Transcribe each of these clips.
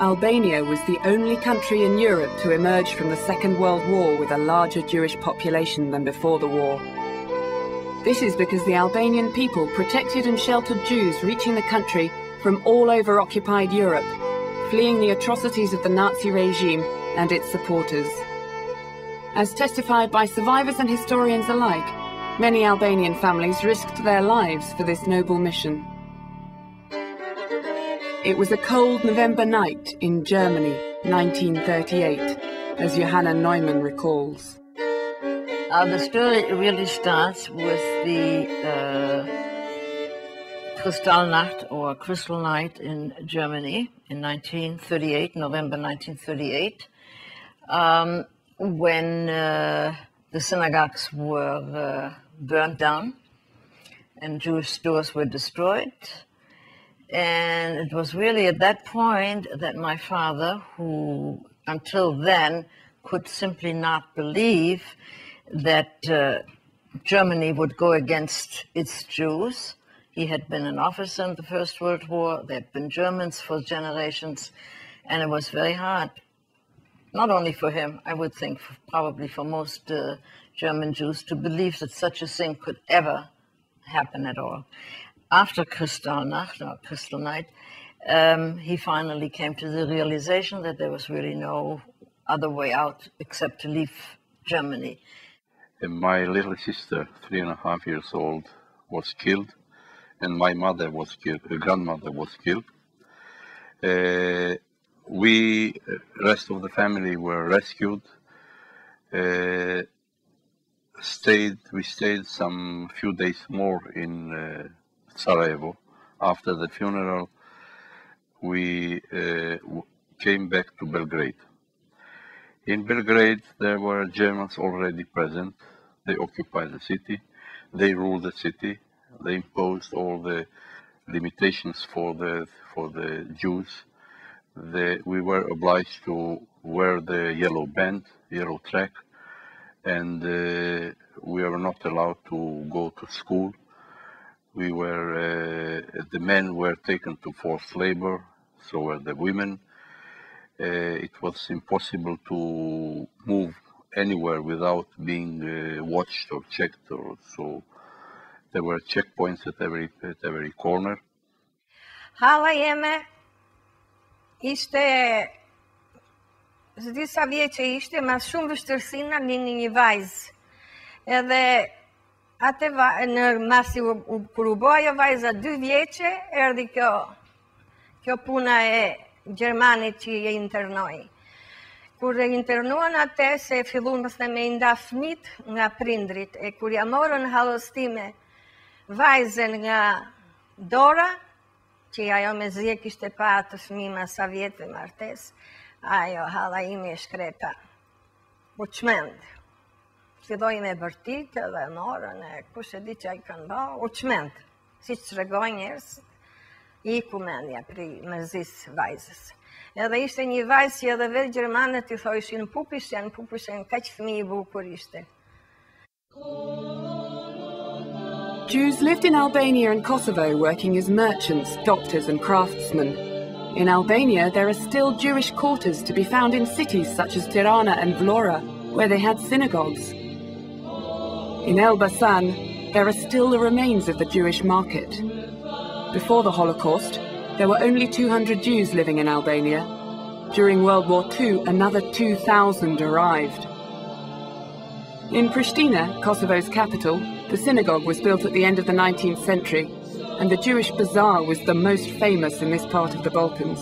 Albania was the only country in Europe to emerge from the Second World War with a larger Jewish population than before the war. This is because the Albanian people protected and sheltered Jews reaching the country from all over occupied Europe, fleeing the atrocities of the Nazi regime and its supporters. As testified by survivors and historians alike, many Albanian families risked their lives for this noble mission. It was a cold November night in Germany, 1938, as Johanna Neumann recalls. The story really starts with the Kristallnacht or Crystal Night in Germany in 1938, November 1938, when the synagogues were burnt down and Jewish stores were destroyed. And it was really at that point that my father, who until then could simply not believe that Germany would go against its Jews. He had been an officer in the First World War. There had been Germans for generations, and it was very hard, not only for him, I would think, probably for most German Jews, to believe that such a thing could ever happen at all. After Kristallnacht, or Crystal Night, he finally came to the realization that there was really no other way out except to leave Germany. And my little sister, 3.5 years old, was killed, and my mother was killed, her grandmother was killed. We, rest of the family, were rescued. We stayed some few days more in Sarajevo. After the funeral, we came back to Belgrade. In Belgrade, there were Germans already present. They occupied the city. They ruled the city. They imposed all the limitations for the Jews. We were obliged to wear the yellow band, yellow track, and we were not allowed to go to school. The men were taken to forced labor, so were the women. It was impossible to move anywhere without being watched or checked, so there were checkpoints at every corner. Hala jeme ishte disa vjeçe ishte me shumë vështirësi na lini një vajzë. Edhe atë në masi kur u bë ajo vajza 2 vjeçe, erdhi kjo puna e Gjermanit që je internoi. Kur e internuan atë, se filluan me i nda fëmit nga prindrit, e kur ja morën hallostime vajzën nga dora, që ajo me zje kishte pa atë fëmijë me sa vjetë martes, ajo hala ime e shkrepa. U çmend. Filloi me bërtit edhe morën e kush e di që ai kanë bë, u çmend. Siç tregojnë njerëz, iku mendja pri mërzis vajzës. Edhe ishte një vajzë që edhe vetë gjermanët i thojshin pupishen, kaq fëmijë I bukur ishte. Jews lived in Albania and Kosovo working as merchants, doctors and craftsmen. In Albania, there are still Jewish quarters to be found in cities such as Tirana and Vlora, where they had synagogues. In Elbasan, there are still the remains of the Jewish market. Before the Holocaust, there were only 200 Jews living in Albania. During World War II, another 2,000 arrived. In Pristina, Kosovo's capital, the synagogue was built at the end of the 19th century, and the Jewish bazaar was the most famous in this part of the Balkans.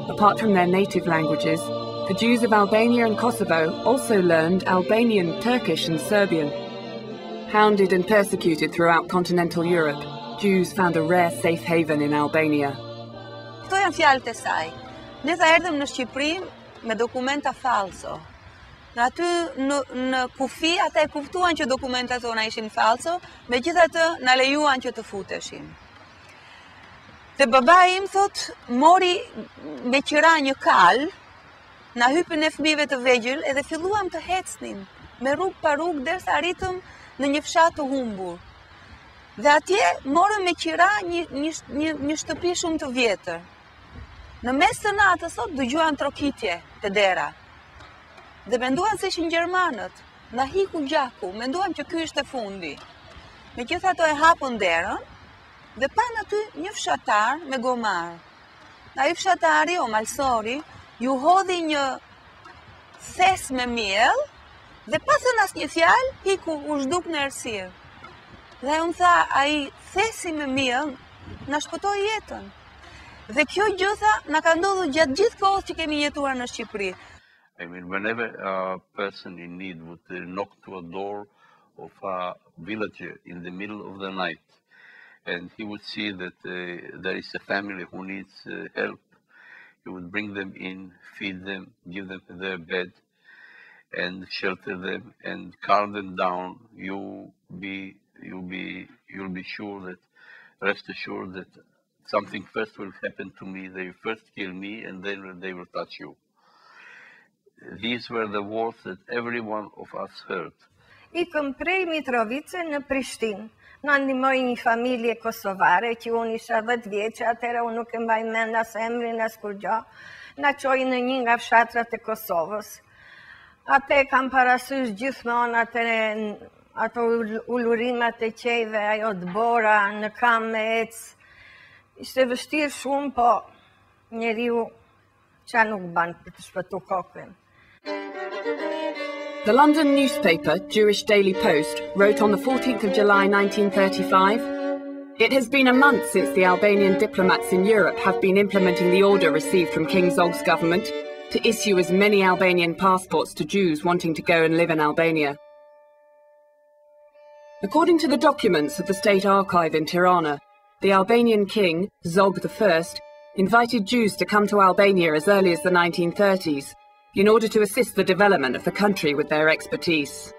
Apart from their native languages, the Jews of Albania and Kosovo also learned Albanian, Turkish and Serbian. Hounded and persecuted throughout continental Europe, Jews found a rare safe haven in Albania. Këto janë fjalët e saj. Ne tha erdhëm në Shqipëri me dokumenta falso. Në aty në kufi ata e kuptuan që dokumentat tona ishin falso, megjithatë na lejuan që të futeshim. Te babai im thot mori me qira një kal, na hypën e fëmijëve të vegjël edhe filluam të ecnim me rrugë pa rrugë derisa arritëm në një fshat të humbur. Dhe atje morëm me qira një shtëpi shumë të vjetër. Në mes të natës, sot dëgjuan trokitje të dera. Dhe menduan se ishin gjermanët. Na hiku gjaku, menduam që ky ishte fundi. Megjithatë e hapën derën dhe pan aty një fshatar me gomar. Ai fshatari, o malsori, ju hodhi një thes me miell dhe pa thënë asnjë fjalë, hiku u zhduk në errësirë. Dhe unë tha, ai thesi me miell na shpëtoi jetën. Dhe kjo gjë na ka ndodhur gjatë gjithë kohës që kemi jetuar në Shqipëri. I mean, whenever a person in need would knock to a door of a villager in the middle of the night, and he would see that there is a family who needs help, he would bring them in, feed them, give them their bed, and shelter them, and calm them down. You'll be sure that, rest assured that something first will happen to me. They first kill me, and then they will touch you. These were the words that every one of us heard. Ikëm prej Mitrovice në Prishtinë. Na ndihmoi një familje kosovare që unë isha 10 vjeçë, atëherë unë nuk e mbaj mend as emrin as kur gjë. Na çoi në një nga fshatrat e Kosovës. Atë kam parasysh gjithmonë ato ulurimet e qejve, ajo dbora në kam me ec. Ishte vështirë shumë, po njeriu qa nuk ban për të shpëtu kokën. The London newspaper, Jewish Daily Post, wrote on the 14th of July 1935, "It has been a month since the Albanian diplomats in Europe have been implementing the order received from King Zog's government to issue as many Albanian passports to Jews wanting to go and live in Albania." According to the documents of the State Archive in Tirana, the Albanian king, Zog I, invited Jews to come to Albania as early as the 1930s in order to assist the development of the country with their expertise.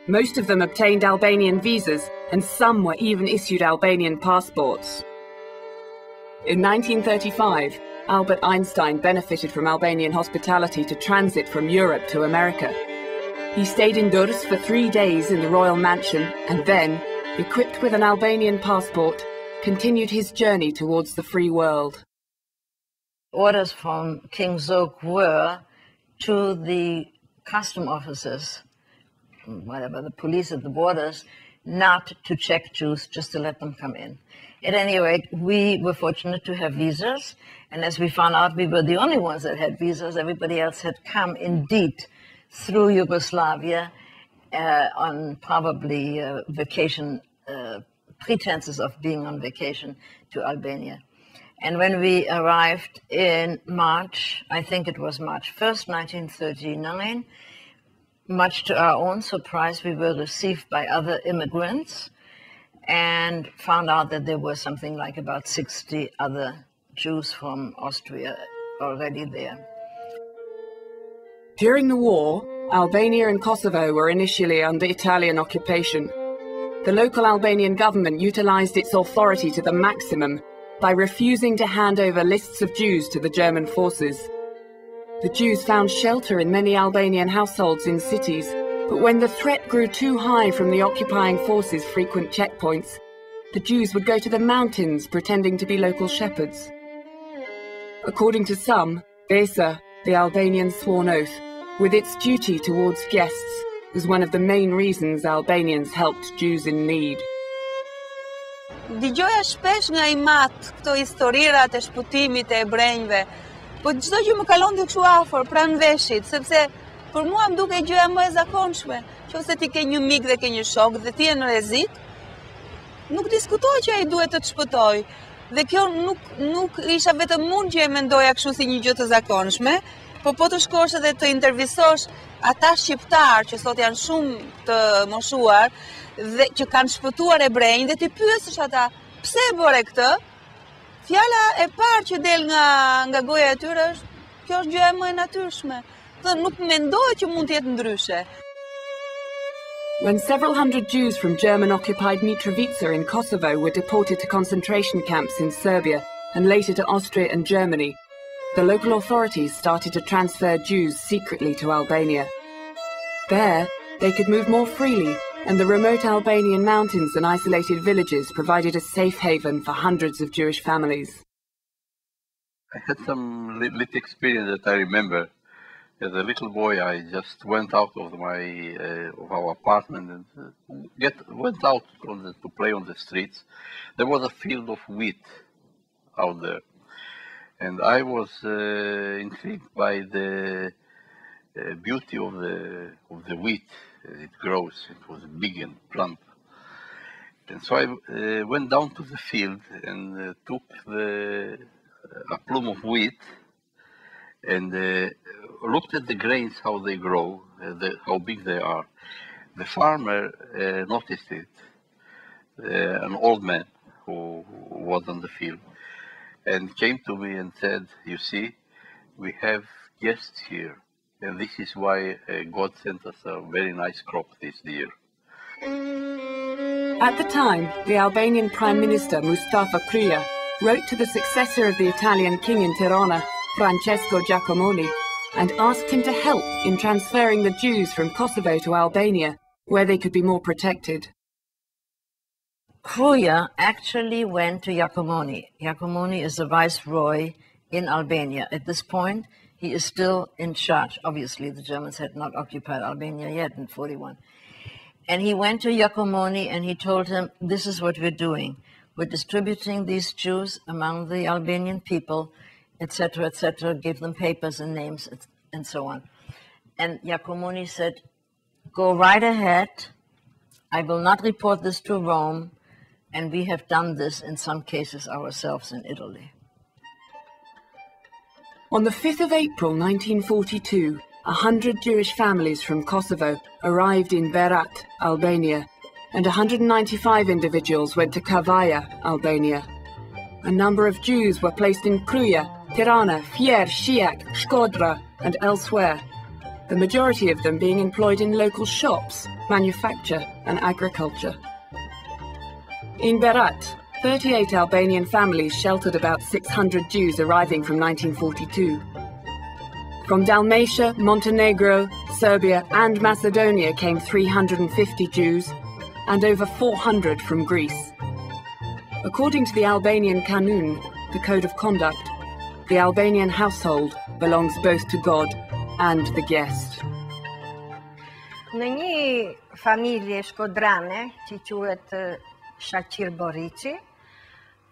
Most of them obtained Albanian visas, and some were even issued Albanian passports. In 1935, Albert Einstein benefited from Albanian hospitality to transit from Europe to America. He stayed in Durrës for 3 days in the royal mansion and then, equipped with an Albanian passport, continued his journey towards the free world. Orders from King Zog were to the custom officers, whatever, the police at the borders, not to check Jews, just to let them come in. At any rate, we were fortunate to have visas, and as we found out, we were the only ones that had visas. Everybody else had come indeed through Yugoslavia on probably vacation, pretenses of being on vacation to Albania. And when we arrived in March, I think it was March 1st, 1939, much to our own surprise, we were received by other immigrants and found out that there were something like about 60 other Jews from Austria already there. During the war, Albania and Kosovo were initially under Italian occupation. The local Albanian government utilized its authority to the maximum by refusing to hand over lists of Jews to the German forces. The Jews found shelter in many Albanian households in cities, but when the threat grew too high from the occupying forces' frequent checkpoints, the Jews would go to the mountains pretending to be local shepherds. According to some, Besa, the Albanian sworn oath, with its duty towards guests, was one of the main reasons Albanians helped Jews in need. Dëgjoja shpesh nga imat këto historirat e shpëtimit e ebrenjve, po çdo gjë më kalon të kështu afër, pranë veshit, sepse për mua më duke gjëja më e zakonshme. Nëse ti ke një mik dhe ke një shok dhe ti je në rrezik, nuk diskutoj që ai duhet të të shpëtoj. Dhe kjo nuk isha vetëm unë që e mendoja kështu si një gjë të zakonshme, po të shkosh edhe të intervistosh ata shqiptar që sot janë shumë të moshuar dhe që kanë shpëtuar ebrenj dhe ti pyesësh ata pse e bëre këtë, fjala e parë që del nga goja e tyre është kjo është gjëja më e natyrshme. Nuk mendoj që mund të jetë ndryshe. When several hundred Jews from German-occupied Mitrovica in Kosovo were deported to concentration camps in Serbia and later to Austria and Germany, the local authorities started to transfer Jews secretly to Albania. There, they could move more freely, and the remote Albanian mountains and isolated villages provided a safe haven for hundreds of Jewish families. I had some little experience that I remember. As a little boy, I just went out of our apartment and went out to play on the streets. There was a field of wheat out there, and I was intrigued by the beauty of the wheat as it grows. It was big and plump, and so I went down to the field and took a plume of wheat and looked at the grains, how they grow, how big they are. The farmer noticed it, an old man who was on the field, and came to me and said, "You see, we have guests here, and this is why God sent us a very nice crop this year." At the time, the Albanian Prime Minister Mustafa Krija wrote to the successor of the Italian king in Tirana, Francesco Giacomoni, and asked him to help in transferring the Jews from Kosovo to Albania, where they could be more protected. Krija actually went to Giacomoni. Giacomoni is the viceroy in Albania. At this point, he is still in charge. Obviously, the Germans had not occupied Albania yet in 1941. And he went to Giacomoni and he told him, "This is what we're doing. We're distributing these Jews among the Albanian people, etc., give them papers and names, and so on." And Giacomoni said, "Go right ahead. I will not report this to Rome, and we have done this in some cases ourselves in Italy." On the 5th of April 1942, 100 Jewish families from Kosovo arrived in Berat, Albania, and 195 individuals went to Kavaja, Albania. A number of Jews were placed in Kruja, Tirana, Fier, Shijak, Shkodra, and elsewhere, the majority of them being employed in local shops, manufacture, and agriculture. In Berat, 38 Albanian families sheltered about 600 Jews arriving from 1942. From Dalmatia, Montenegro, Serbia, and Macedonia came 350 Jews, and over 400 from Greece. According to the Albanian Kanun, the code of conduct, the Albanian household belongs both to God and the guest. Në një familje shkodrane, që quhet Shaqir Borici,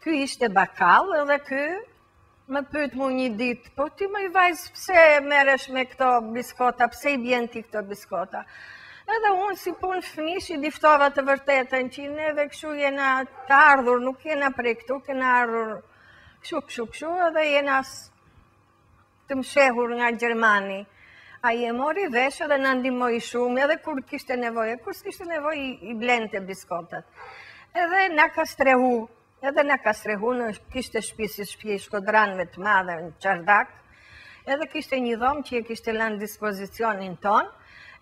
ky ishte bakall edhe ky më pyet mu një ditë, "Po ti më i vajzë, pse merresh me këto biskota, pse i bjen ti këto biskota?" Edhe unë si punë fëmish i diftova të vërtetën që neve kështu jena të ardhur, nuk jena prej këtu, kena ardhur kështu, edhe jena të mshehur nga Gjermani. Ai e mori vesh edhe na ndihmoi shumë, edhe kur kishte nevojë, kur s'kishte nevojë i blente biskotat. Edhe na ka strehu, kishte shtëpi si shtëpi e Shkodranëve të madhe në Çardak, edhe kishte një dhomë që e kishte lënë dispozicionin ton,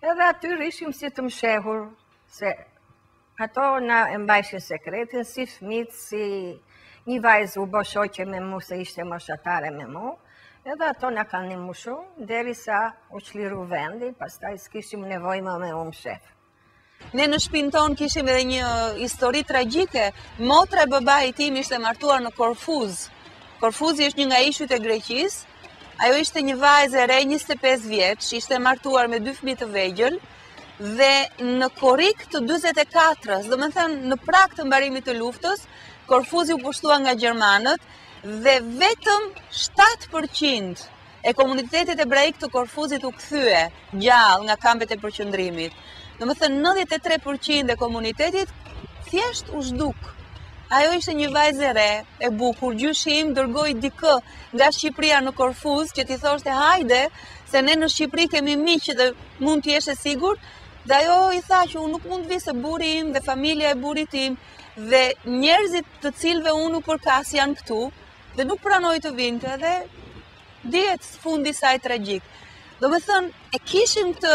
edhe aty rishim si të mshehur, se ato na e mbajshin sekretin, si fëmijët, si një vajzë u bë shoqe me mu, se ishte moshatare me mu, edhe ato na kanë ndihmu shumë, derisa u çliru vendi, pastaj s'kishim nevojë më me u mshef. Ne në shtëpinë tonë kishim edhe një histori tragjike. Motra e babait tim ishte martuar në Korfuz. Korfuzi është një nga ishujt e Greqisë. Ajo ishte një vajzë e re, 25 vjeç, ishte martuar me 2 fëmijë të vegjël dhe në korrik të 44-s, do të thënë në prag të mbarimit të luftës, Korfuzi u pushtua nga gjermanët dhe vetëm 7% e komunitetit ebraik të Korfuzit u kthye gjallë nga kampet e përqendrimit. Do të thënë 93% e komunitetit thjesht u zhduk. Ajo ishte një vajzë e re, e bukur, gjyshi im dërgoi dikë nga Shqipëria në Korfuz që t'i thoshte hajde, se ne në Shqipëri kemi miq dhe mund të jesh e sigurt, dhe ajo i tha që unë nuk mund të vi se burri im dhe familja e burrit tim dhe njerëzit të cilëve unë u përkas janë këtu dhe nuk pranoi të vinte dhe dihet fundi i saj tragjik. Do me thënë, e kishim këtë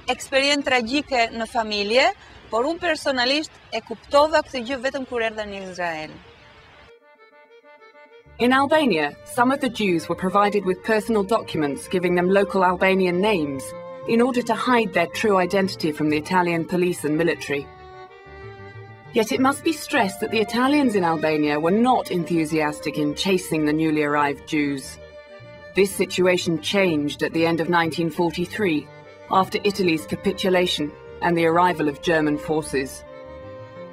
eksperiencë tragjike në familje, por unë personalisht e kuptova këtë gjë vetëm kur erdha në Izrael. In Albania, some of the Jews were provided with personal documents giving them local Albanian names in order to hide their true identity from the Italian police and military. Yet it must be stressed that the Italians in Albania were not enthusiastic in chasing the newly arrived Jews. This situation changed at the end of 1943, after Italy's capitulation and the arrival of German forces.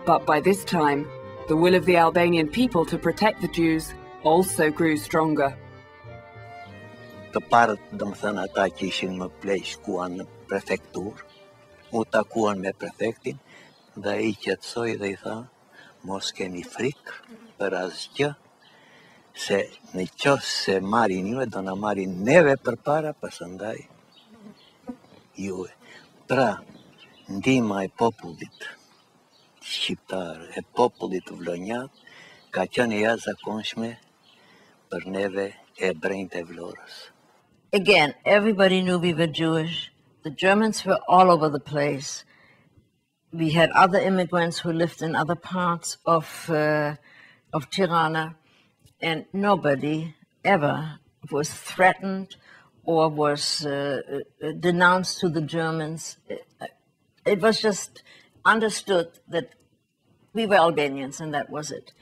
But by this time, the will of the Albanian people to protect the Jews also grew stronger. Të parët, domethënë ata që ishin më plej shkuan në prefekturë, u takuan me prefektin dhe ai qetësoi dhe I tha, mos keni frikë për asgjë, se në qoftë se marrin ju, do na marrin neve përpara, pasandaj juve. Pra, ndihma e popullit shqiptar, e popullit vlonjat, ka qenë e jashtëzakonshme për neve e brejtë e Vlorës. Again, everybody knew we were Jewish. The Germans were all over the place. We had other immigrants who lived in other parts of Tirana, and nobody ever was threatened or was denounced to the Germans. It was just understood that we were Albanians, and that was it.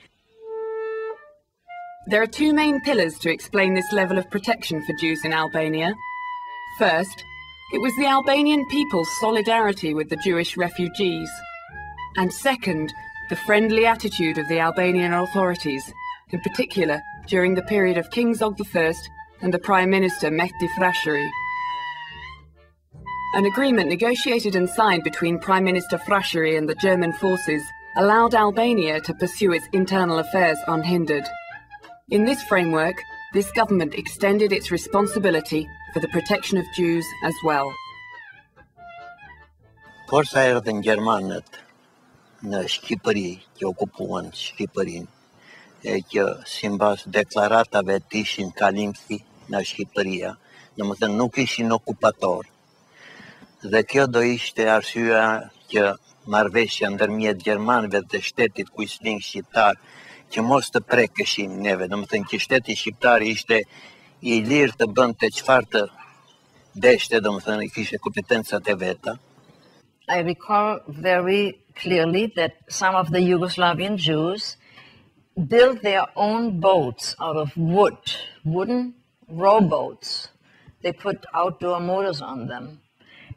There are two main pillars to explain this level of protection for Jews in Albania. First, it was the Albanian people's solidarity with the Jewish refugees. And second, the friendly attitude of the Albanian authorities, in particular during the period of King Zog I and the Prime Minister Mehdi Frashëri. An agreement negotiated and signed between Prime Minister Frashëri and the German forces allowed Albania to pursue its internal affairs unhindered. In this framework, this government extended its responsibility for the protection of Jews as well. Forsa erdhën Gjermanët në Shqipëri, që okupuan Shqipërinë, e që simbas deklaratave të ishin kalimthi në Shqipëria, domethënë nuk ishin okupator. Dhe kjo do ishte arsyeja që marrëveshja ndërmjet gjermanëve dhe shtetit kuisling shqiptar që mos të prekeshin neve, domethënë që shteti shqiptar ishte I lirë të bënte çfarë të deshte, domethënë kishte kompetencat e veta. I recall very clearly that some of the Yugoslavian Jews built their own boats out of wood, wooden rowboats. They put outdoor motors on them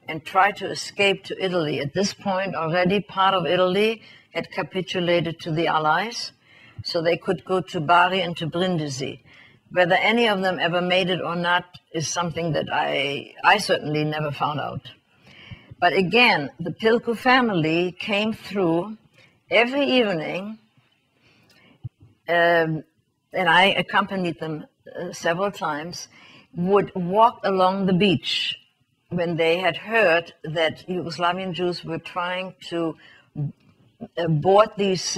and tried to escape to Italy. At this point, already part of Italy had capitulated to the Allies, so they could go to Bari and to Brindisi. Whether any of them ever made it or not is something that I certainly never found out. But again, the Pilku family came through every evening, and I accompanied them several times, would walk along the beach when they had heard that Yugoslavian Jews were trying to board these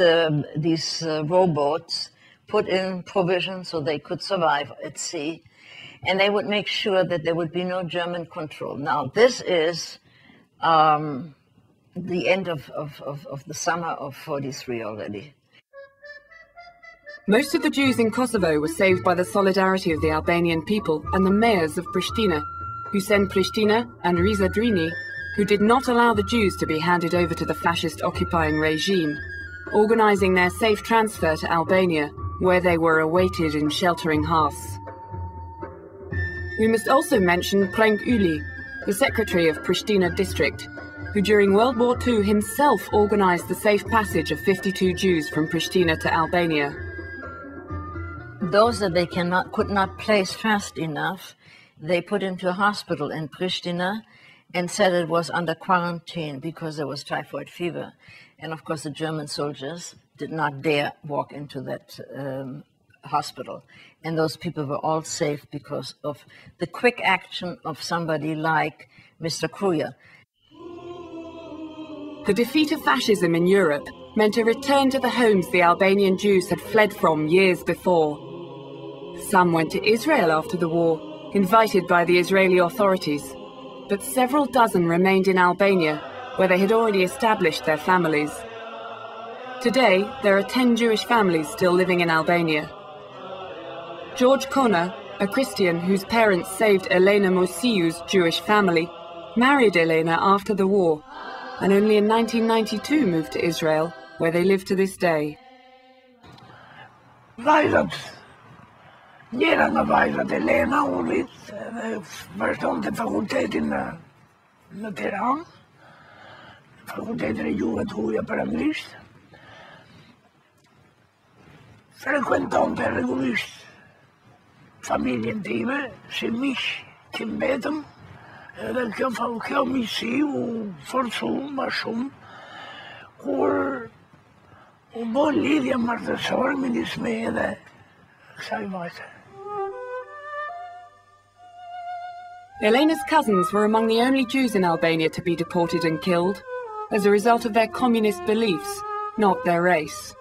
rowboats, put in provisions so they could survive at sea, and they would make sure that there would be no German control. Now, this is the end of the summer of '43 already. Most of the Jews in Kosovo were saved by the solidarity of the Albanian people and the mayors of Pristina, Hussein Pristina and Riza Drini, who did not allow the Jews to be handed over to the fascist occupying regime, organizing their safe transfer to Albania, where they were awaited in sheltering hearths. We must also mention Prenk Uli, the secretary of Pristina district, who during World War II himself organized the safe passage of 52 Jews from Pristina to Albania. Those that they could not place fast enough, they put into a hospital in Pristina and said it was under quarantine because there was typhoid fever. And of course the German soldiers did not dare walk into that hospital. And those people were all safe because of the quick action of somebody like Mr. Kruja. The defeat of fascism in Europe meant a return to the homes the Albanian Jews had fled from years before. Some went to Israel after the war, invited by the Israeli authorities, but several dozen remained in Albania, where they had already established their families. Today, there are 10 Jewish families still living in Albania. George Connor, a Christian whose parents saved Elena Mosiu's Jewish family, married Elena after the war, and only in 1992 moved to Israel, where they live to this day. Vajzat Njëra nga vajzat e Lena u rrit dhe vazhdonte fakultetin në Tiranë, fakultetin e gjuhëve të huaja për anglisht. Frekuentonte rregullisht familjen time, si miq që mbetëm, edhe kjo miqësi u forcu më shumë kur u bë lidhja martësore midis meje dhe kësaj vajze. Elena's cousins were among the only Jews in Albania to be deported and killed as a result of their communist beliefs, not their race.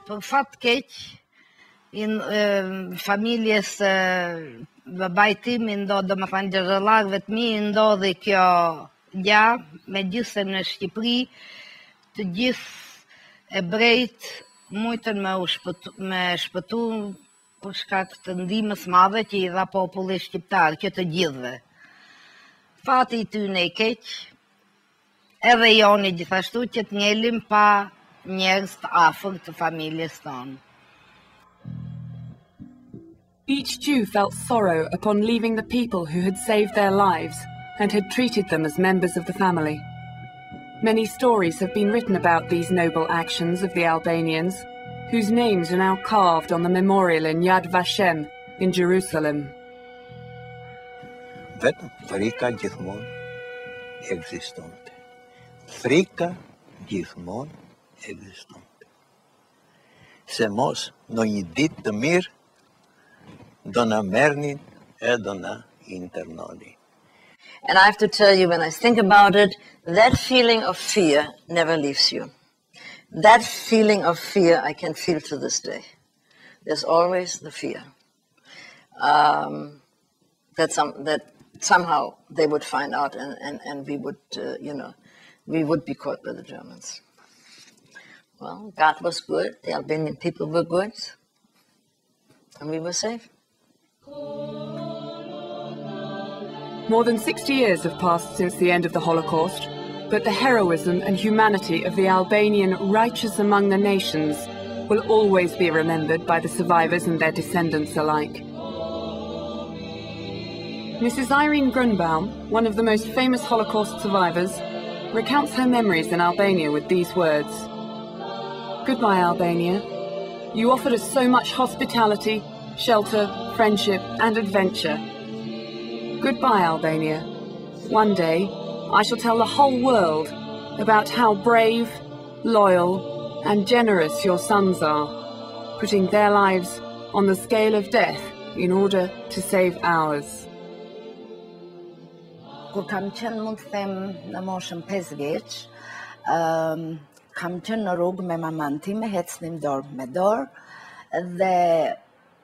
Për fat keq, familjes babait tim domethënë gjallëllakëve të mi ndodhi kjo gjë, megjithëse në Shqipëri të gjithë ebrejt mujtën me shpëtu për shkak të ndihmës madhe që i dha populli shqiptar, që të gjithëve. Fati i tyre i keq, edhe joni gjithashtu që të ngelim pa njerëz të afërt të familjes tonë. Each Jew felt sorrow upon leaving the people who had saved their lives and had treated them as members of the family. Many stories have been written about these noble actions of the Albanians, whose names are now carved on the memorial in Yad Vashem in Jerusalem. Vetëm frika gjithmonë ekzistonte. Frika gjithmonë ekzistonte. Se mos në një ditë të mirë do na merrnin e do na internonin. And I have to tell you, when I think about it, that feeling of fear never leaves you. That feeling of fear I can feel to this day. There's always the fear that somehow they would find out and we would, we would be caught by the Germans. Well, God was good, the Albanian people were good, and we were safe. More than 60 years have passed since the end of the Holocaust, but the heroism and humanity of the Albanian righteous among the nations will always be remembered by the survivors and their descendants alike. Mrs. Irene Grunbaum, one of the most famous Holocaust survivors, recounts her memories in Albania with these words. Goodbye, Albania. You offered us so much hospitality, shelter, friendship, and adventure. Goodbye, Albania. One day, I shall tell the whole world about how brave, loyal, and generous your sons are, putting their lives on the scale of death in order to save ours. Kur kam qenë mund të them në moshën 5 vjeç, kam qenë në rrugë me maman time, ecnim dorë me dorë dhe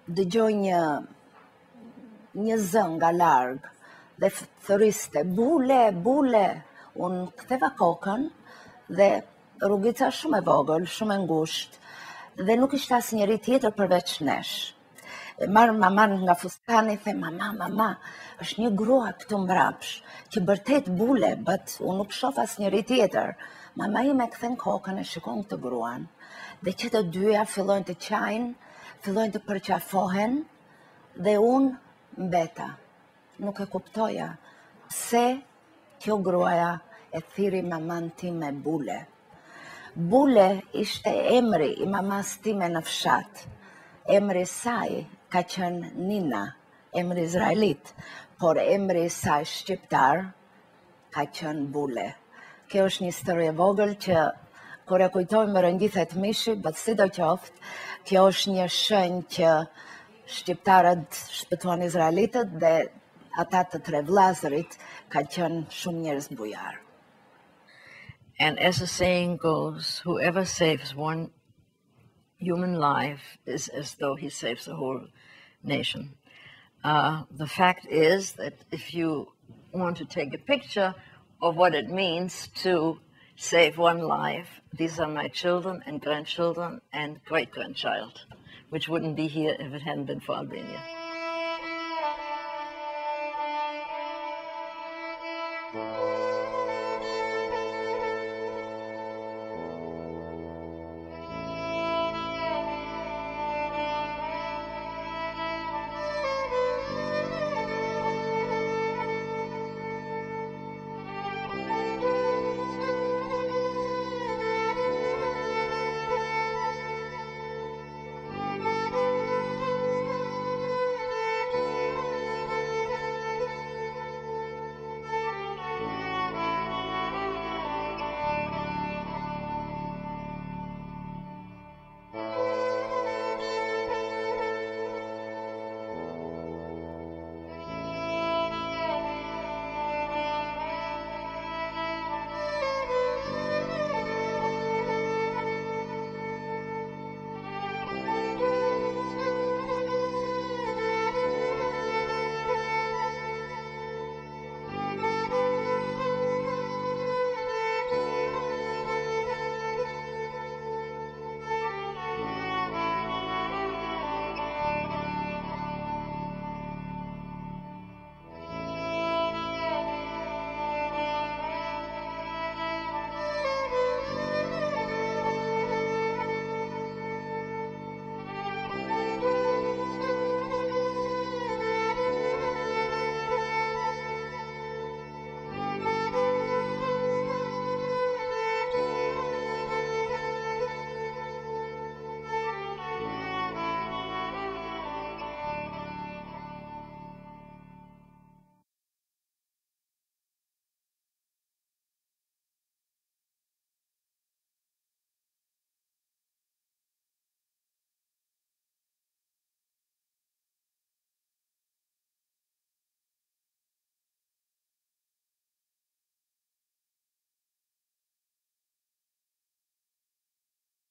dëgjoj një zë nga larg dhe thëriste bule, bule. Unë ktheva kokën dhe rrugica shumë e vogël, shumë e ngushtë dhe nuk ishte asnjëri tjetër përveç nesh. Marr maman nga fustani, the mama, është një grua këtu mbrapsh, që vërtet bule, unë nuk shoh asnjëri tjetër. Mama ime kthen kokën e shikon këtë gruan, dhe që të dyja fillojnë të qajnë, fillojnë të përqafohen, dhe unë mbeta. Nuk e kuptoja pse kjo gruaja e thiri maman time bule. Bule ishte emri i mamas time në fshat. Emri saj ka qenë Nina, emri izraelit, por emri saj shqiptar ka qenë Bule. Kjo është një histori e vogël që kur e kujtojmë më rëndithet mishi, sidoqoftë, kjo është një shenjë që shqiptarët shpëtuan izraelitët dhe ata të tre vllazërit ka qenë shumë njerëz bujar. And as the saying goes, whoever saves one human life is as though he saves the whole nation. The fact is that if you want to take a picture of what it means to save one life, these are my children and grandchildren and great-grandchild, which wouldn't be here if it hadn't been for Albania.